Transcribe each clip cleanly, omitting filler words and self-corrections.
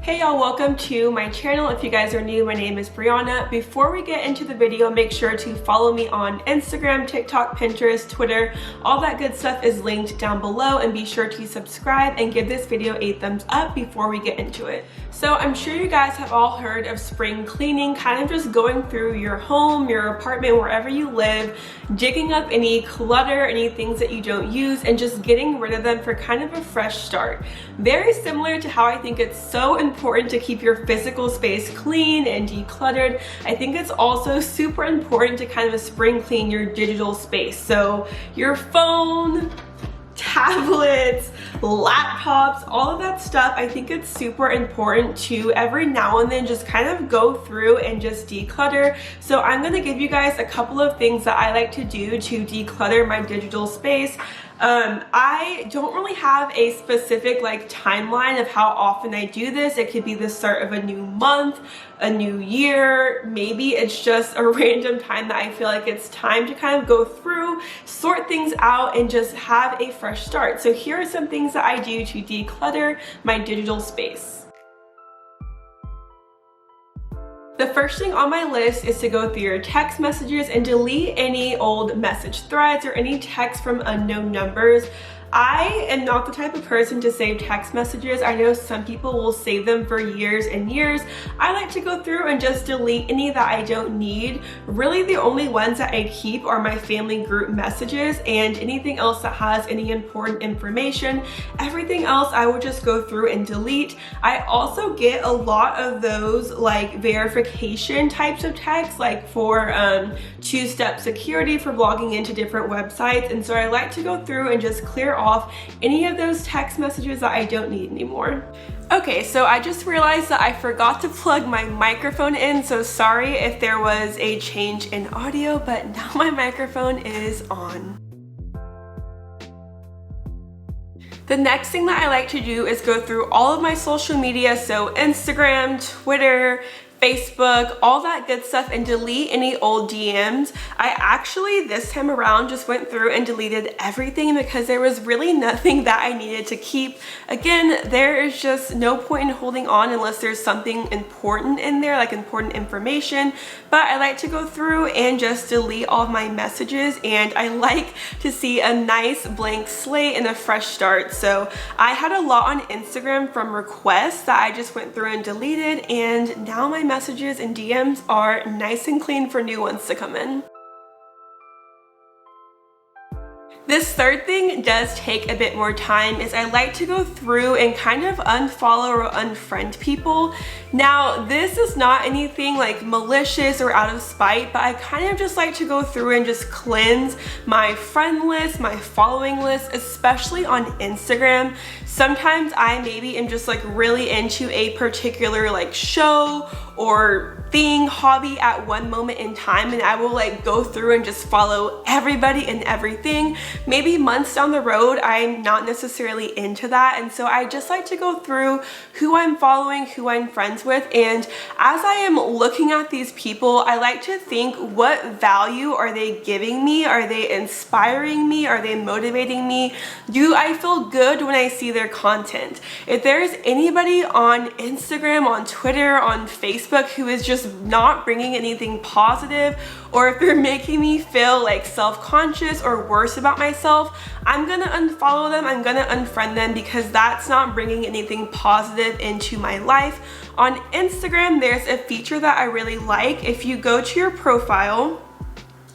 Hey y'all, welcome to my channel. If you guys are new, my name is Brianna. Before we get into the video, make sure to follow me on Instagram, TikTok, Pinterest, Twitter. All that good stuff is linked down below, and be sure to subscribe and give this video a thumbs up before we get into it. So I'm sure you guys have all heard of spring cleaning, kind of just going through your home, your apartment, wherever you live, digging up any clutter, any things that you don't use, and just getting rid of them for kind of a fresh start. Very similar to how I think it's so important to keep your physical space clean and decluttered. I think it's also super important to kind of spring clean your digital space. So your phone, tablets, laptops, all of that stuff, I think it's super important to every now and then just kind of go through and just declutter. So I'm going to give you guys a couple of things that I like to do to declutter my digital space. I don't really have a specific timeline of how often I do this. It could be the start of a new month, a new year, maybe it's just a random time that I feel like it's time to kind of go through, sort things out, and just have a fresh start. So here are some things that I do to declutter my digital space. The first thing on my list is to go through your text messages and delete any old message threads or any text from unknown numbers. I am not the type of person to save text messages. I know some people will save them for years and years. I like to go through and just delete any that I don't need. Really, the only ones that I keep are my family group messages and anything else that has any important information. Everything else I will just go through and delete. I also get a lot of those verification types of texts, for two-step security for logging into different websites, and so I like to go through and just clear off any of those text messages that I don't need anymore. Okay, so I just realized that I forgot to plug my microphone in, so sorry if there was a change in audio, but now my microphone is on. The next thing that I like to do is go through all of my social media, so Instagram, Twitter, Facebook, all that good stuff, and delete any old DMs. I actually this time around just went through and deleted everything because there was really nothing that I needed to keep. Again, there is just no point in holding on unless there's something important in there, like important information. But I like to go through and just delete all of my messages, and I like to see a nice blank slate and a fresh start. So I had a lot on Instagram from requests that I just went through and deleted, and now my messages and DMs are nice and clean for new ones to come in. This third thing does take a bit more time, is I like to go through and kind of unfollow or unfriend people. Now, this is not anything malicious or out of spite, but I kind of just like to go through and just cleanse my friend list, my following list, especially on Instagram. Sometimes I maybe am just really into a particular show or thing, hobby at one moment in time, and I will go through and just follow everybody and everything. Maybe months down the road, I'm not necessarily into that, and so I just like to go through who I'm following, who I'm friends with, and as I am looking at these people, I like to think, what value are they giving me? Are they inspiring me? Are they motivating me? Do I feel good when I see their content? If there's anybody on Instagram, on Twitter, on Facebook who is just not bringing anything positive, or if they're making me feel self-conscious or worse about myself, I'm gonna unfollow them, I'm gonna unfriend them, because that's not bringing anything positive into my life. On Instagram, there's a feature that I really like. If you go to your profile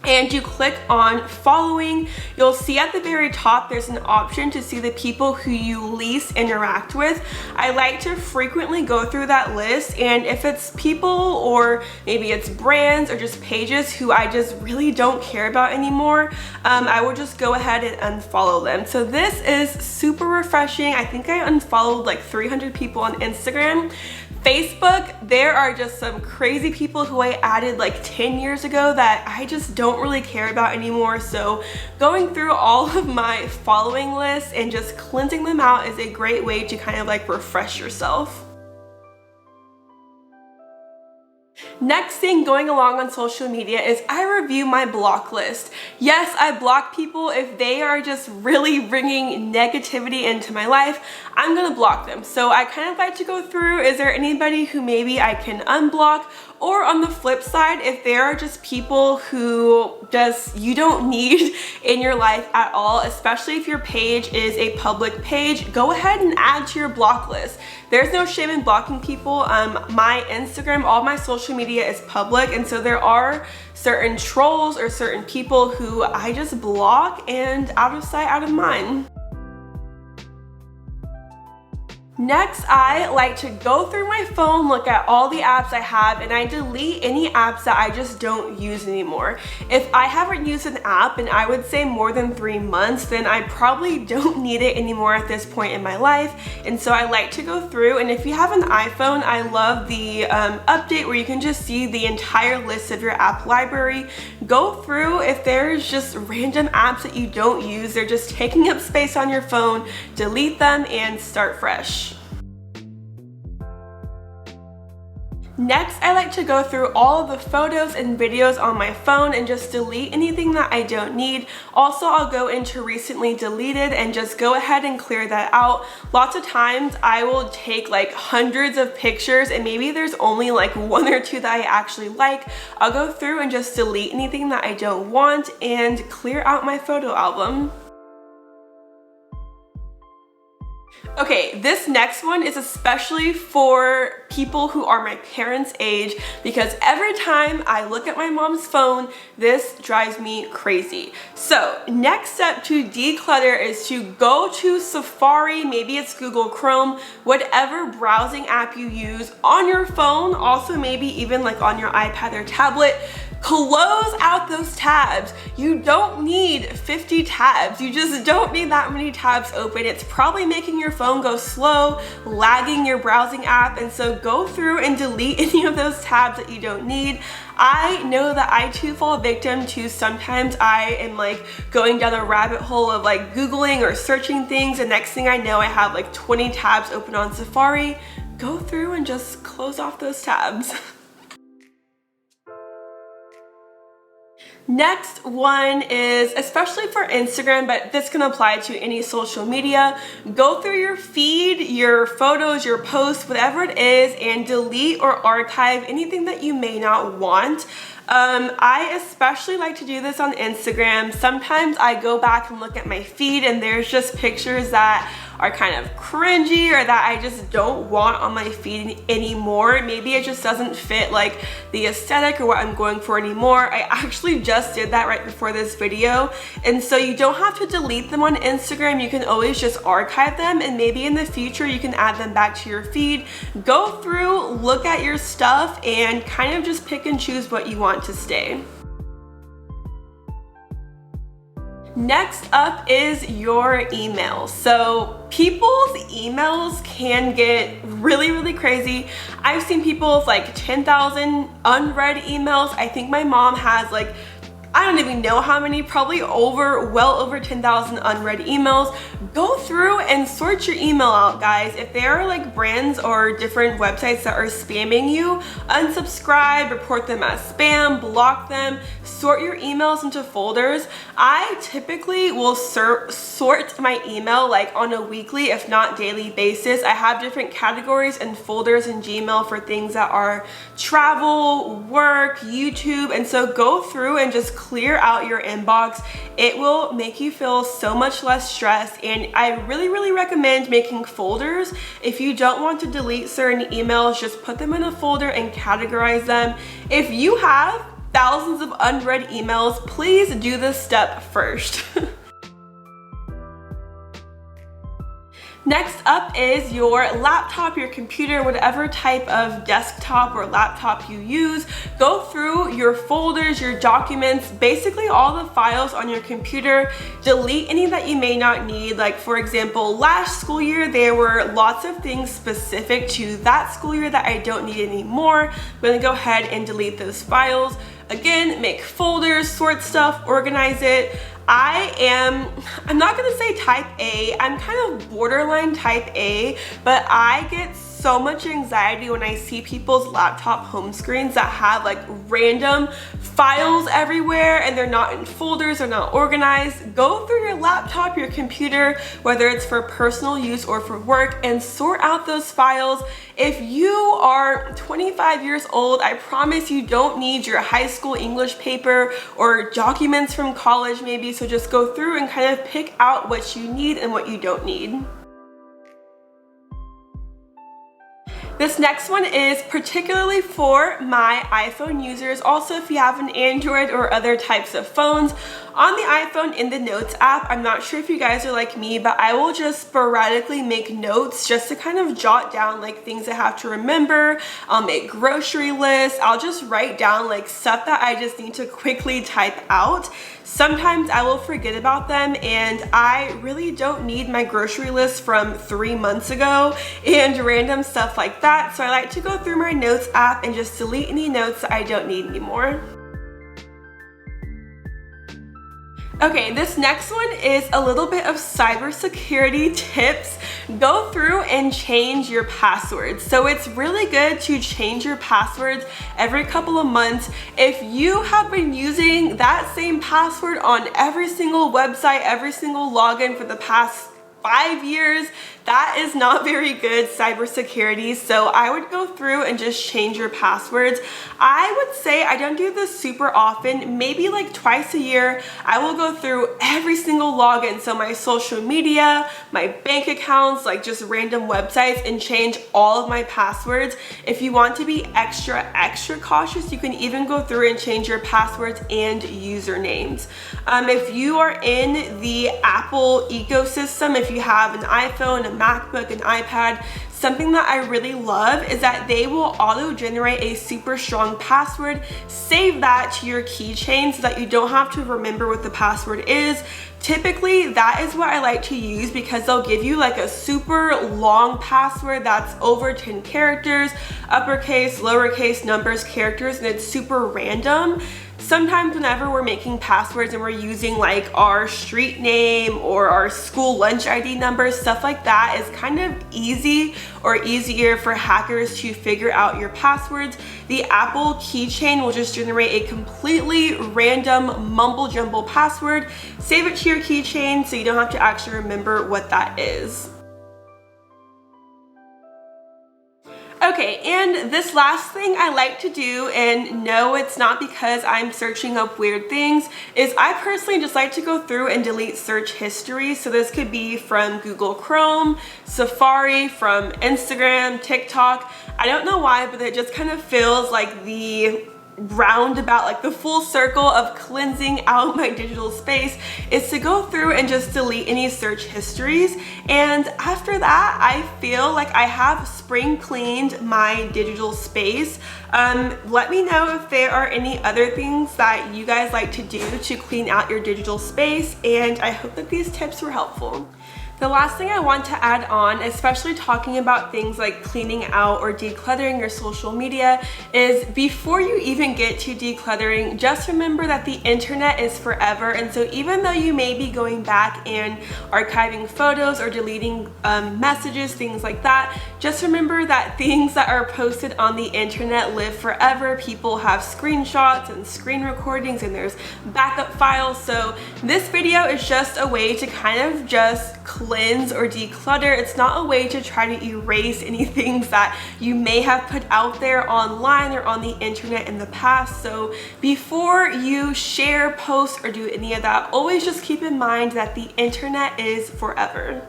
and you click on following, you'll see at the very top there's an option to see the people who you least interact with. I like to frequently go through that list, and if it's people or maybe it's brands or just pages who I just really don't care about anymore, I will just go ahead and unfollow them. So this is super refreshing. I think I unfollowed 300 people on Instagram. Facebook, there are just some crazy people who I added 10 years ago that I just don't really care about anymore. So going through all of my following lists and just cleansing them out is a great way to kind of refresh yourself. Next thing going along on social media is I review my block list. Yes, I block people if they are just really bringing negativity into my life. I'm gonna block them. So I kind of like to go through, is there anybody who maybe I can unblock? Or on the flip side, if there are just people who just you don't need in your life at all, especially if your page is a public page, go ahead and add to your block list. There's no shame in blocking people. My Instagram, all my social media is public, and so there are certain trolls or certain people who I just block, and out of sight, out of mind. Next, I like to go through my phone, look at all the apps I have, and I delete any apps that I just don't use anymore. If I haven't used an app in I would say more than 3 months, then I probably don't need it anymore at this point in my life. And so I like to go through, and if you have an iPhone, I love the update where you can just see the entire list of your app library. Go through if there's just random apps that you don't use, they're just taking up space on your phone, delete them and start fresh. Next, I like to go through all of the photos and videos on my phone and just delete anything that I don't need. Also, I'll go into recently deleted and just go ahead and clear that out. Lots of times I will take like hundreds of pictures and maybe there's only like 1 or 2 that I actually like. I'll go through and just delete anything that I don't want and clear out my photo album. Okay, this next one is especially for people who are my parents' age because every time I look at my mom's phone, this drives me crazy. So, next step to declutter is to go to Safari, maybe it's Google Chrome, whatever browsing app you use on your phone, also maybe even like on your iPad or tablet. Close out those tabs. You don't need 50 tabs. You just don't need that many tabs open. It's probably making your phone go slow, lagging your browsing app, and so go through and delete any of those tabs that you don't need. I know that I too fall victim to sometimes I am like going down a rabbit hole of like Googling or searching things, and next thing I know I have like 20 tabs open on Safari. Go through and just close off those tabs. Next one is especially for Instagram, but this can apply to any social media. Go through your feed, your photos, your posts, whatever it is, and delete or archive anything that you may not want. I especially like to do this on Instagram. Sometimes I go back and look at my feed and there's just pictures that are kind of cringy or that I just don't want on my feed anymore. Maybe it just doesn't fit like the aesthetic or what I'm going for anymore. I actually just did that right before this video. And so you don't have to delete them on Instagram. You can always just archive them, and maybe in the future you can add them back to your feed. Go through, look at your stuff, and kind of just pick and choose what you want to stay. Next up is your email. So people's emails can get really crazy. I've seen people with like 10,000 unread emails. I think my mom has like, I don't even know how many, probably well over 10,000 unread emails. Go through and sort your email out, guys. If there are like brands or different websites that are spamming you, unsubscribe, report them as spam, block them, sort your emails into folders. I typically will sort my email like on a weekly, if not daily basis. I have different categories and folders in Gmail for things that are travel, work, YouTube, and so go through and just clear out your inbox. It will make you feel so much less stressed, and I really recommend making folders. If you don't want to delete certain emails, just put them in a folder and categorize them. If you have thousands of unread emails, please do this step first. Next up is your laptop, your computer, whatever type of desktop or laptop you use. Go through your folders, your documents, basically all the files on your computer. Delete any that you may not need. Like for example, last school year, there were lots of things specific to that school year that I don't need anymore. I'm gonna go ahead and delete those files. Again, make folders, sort stuff, organize it. I'm not gonna say type A, I'm kind of borderline type A, but I get so much anxiety when I see people's laptop home screens that have like random files everywhere and they're not in folders, they're not organized. Go through your laptop, your computer, whether it's for personal use or for work, and sort out those files. If you are 25 years old, I promise you don't need your high school English paper or documents from college maybe, so just go through and kind of pick out what you need and what you don't need. This next one is particularly for my iPhone users. Also, if you have an Android or other types of phones, on the iPhone in the Notes app, I'm not sure if you guys are like me, but I will just sporadically make notes just to kind of jot down like things I have to remember. I'll make grocery lists. I'll just write down like stuff that I just need to quickly type out. Sometimes I will forget about them and I really don't need my grocery list from 3 months ago and random stuff like that. So I like to go through my Notes app and just delete any notes that I don't need anymore. Okay, this next one is a little bit of cybersecurity tips. Go through and change your passwords. So it's really good to change your passwords every couple of months. If you have been using that same password on every single website, every single login for the past 5 years, that is not very good cybersecurity. So I would go through and just change your passwords. I would say I don't do this super often, maybe like twice a year. I will go through every single login, so my social media, my bank accounts, like just random websites, and change all of my passwords. If you want to be extra cautious, you can even go through and change your passwords and usernames. If you are in the Apple ecosystem, if you have an iPhone, a MacBook, an iPad, something that I really love is that they will auto-generate a super strong password. Save that to your keychain so that you don't have to remember what the password is. Typically, that is what I like to use because they'll give you like a super long password that's over 10 characters, uppercase, lowercase, numbers, characters, and it's super random. Sometimes whenever we're making passwords and we're using like our street name or our school lunch ID number, stuff like that is kind of easy or easier for hackers to figure out your passwords. The Apple keychain will just generate a completely random mumble jumble password. Save it to your keychain so you don't have to actually remember what that is. Okay, and this last thing I like to do, and no, it's not because I'm searching up weird things, is I personally just like to go through and delete search history. So this could be from Google Chrome, Safari, from Instagram, TikTok. I don't know why, but it just kind of feels like the roundabout, like the full circle of cleansing out my digital space is to go through and just delete any search histories. And after that, I feel like I have spring cleaned my digital space. Let me know if there are any other things that you guys like to do to clean out your digital space, and I hope that these tips were helpful. The last thing I want to add on, especially talking about things like cleaning out or decluttering your social media, is before you even get to decluttering, just remember that the internet is forever. And so even though you may be going back and archiving photos or deleting messages, things like that, just remember that things that are posted on the internet live forever. People have screenshots and screen recordings and there's backup files. So this video is just a way to kind of just cleanse or declutter. It's not a way to try to erase any things that you may have put out there online or on the internet in the past. So before you share, post, or do any of that, always just keep in mind that the internet is forever.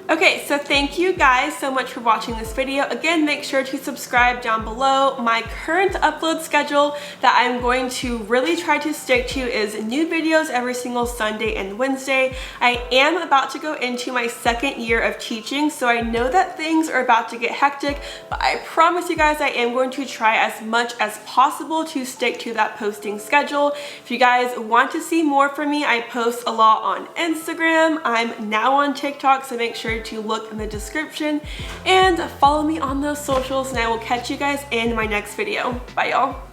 Okay, so thank you guys so much for watching this video. Again, make sure to subscribe down below. My current upload schedule that I'm going to really try to stick to is new videos every single Sunday and Wednesday. I am about to go into my second year of teaching, so I know that things are about to get hectic, but I promise you guys I am going to try as much as possible to stick to that posting schedule. If you guys want to see more from me, I post a lot on Instagram. I'm now on TikTok, so make sure to look in the description and follow me on those socials, and I will catch you guys in my next video. Bye y'all.